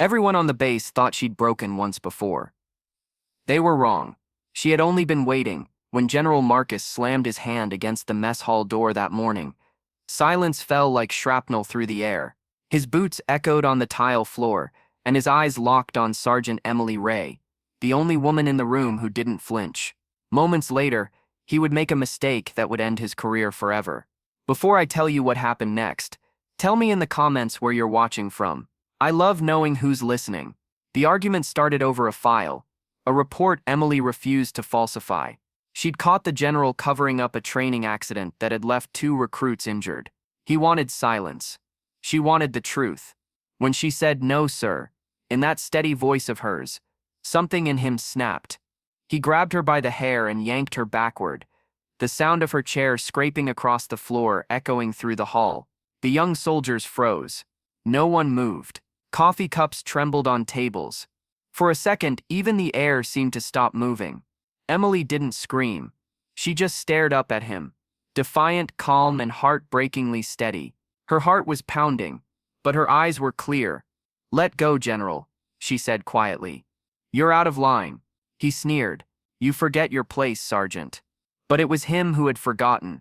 Everyone on the base thought she'd broken once before. They were wrong. She had only been waiting. When General Marcus slammed his hand against the mess hall door that morning, silence fell like shrapnel through the air. His boots echoed on the tile floor, and his eyes locked on Sergeant Emily Ray, the only woman in the room who didn't flinch. Moments later, he would make a mistake that would end his career forever. Before I tell you what happened next, tell me in the comments where you're watching from. I love knowing who's listening. The argument started over a file, a report Emily refused to falsify. She'd caught the general covering up a training accident that had left 2 recruits injured. He wanted silence. She wanted the truth. When she said, "No, sir," in that steady voice of hers, something in him snapped. He grabbed her by the hair and yanked her backward, the sound of her chair scraping across the floor echoing through the hall. The young soldiers froze. No one moved. Coffee cups trembled on tables. For a second, even the air seemed to stop moving. Emily didn't scream. She just stared up at him, defiant, calm, and heartbreakingly steady. Her heart was pounding, but her eyes were clear. "Let go, General," she said quietly. "You're out of line." He sneered. "You forget your place, Sergeant." But it was him who had forgotten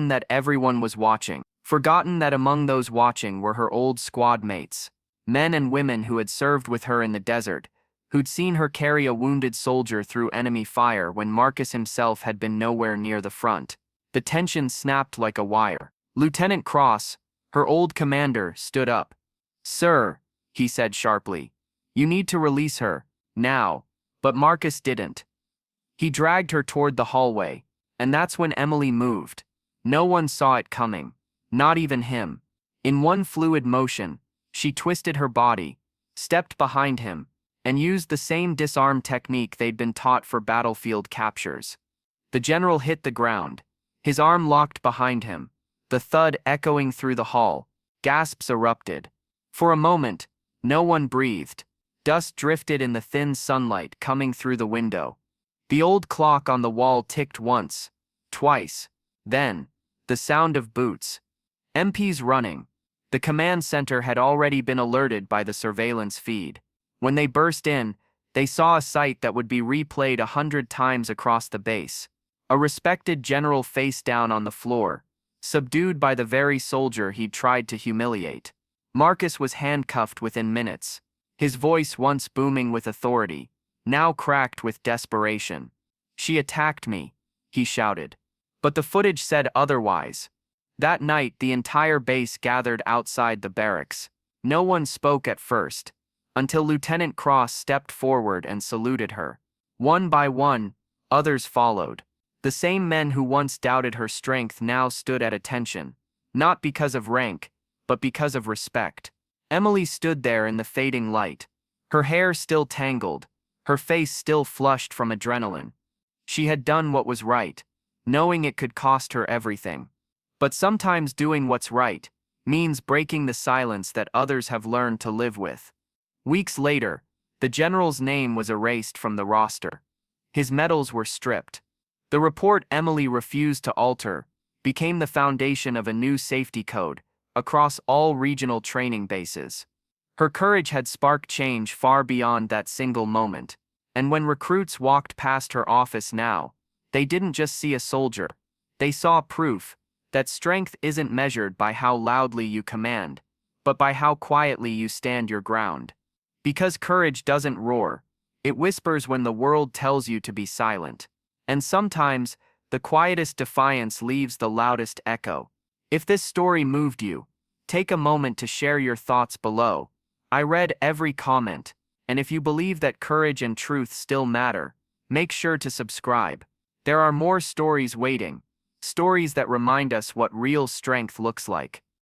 that everyone was watching, forgotten that among those watching were her old squad mates, men and women who had served with her in the desert, who'd seen her carry a wounded soldier through enemy fire when Marcus himself had been nowhere near the front. The tension snapped like a wire. Lieutenant Cross, her old commander, stood up. "Sir," he said sharply, "you need to release her, now." But Marcus didn't. He dragged her toward the hallway, and that's when Emily moved. No one saw it coming, not even him. In one fluid motion, she twisted her body, stepped behind him, and used the same disarm technique they'd been taught for battlefield captures. The general hit the ground, his arm locked behind him, the thud echoing through the hall. Gasps erupted. For a moment, no one breathed. Dust drifted in the thin sunlight coming through the window. The old clock on the wall ticked once, twice, then, the sound of boots. MPs running. The command center had already been alerted by the surveillance feed. When they burst in, they saw a sight that would be replayed 100 times across the base. A respected general face down on the floor, subdued by the very soldier he'd tried to humiliate. Marcus was handcuffed within minutes, his voice once booming with authority, now cracked with desperation. "She attacked me," he shouted. But the footage said otherwise. That night, the entire base gathered outside the barracks. No one spoke at first, until Lieutenant Cross stepped forward and saluted her. One by one, others followed. The same men who once doubted her strength now stood at attention, not because of rank, but because of respect. Emily stood there in the fading light, her hair still tangled, her face still flushed from adrenaline. She had done what was right, knowing it could cost her everything. But sometimes doing what's right means breaking the silence that others have learned to live with. Weeks later, the general's name was erased from the roster. His medals were stripped. The report Emily refused to alter became the foundation of a new safety code across all regional training bases. Her courage had sparked change far beyond that single moment, and when recruits walked past her office now, they didn't just see a soldier. They saw proof that strength isn't measured by how loudly you command, but by how quietly you stand your ground. Because courage doesn't roar, it whispers when the world tells you to be silent. And sometimes, the quietest defiance leaves the loudest echo. If this story moved you, take a moment to share your thoughts below. I read every comment, and if you believe that courage and truth still matter, make sure to subscribe. There are more stories waiting, stories that remind us what real strength looks like.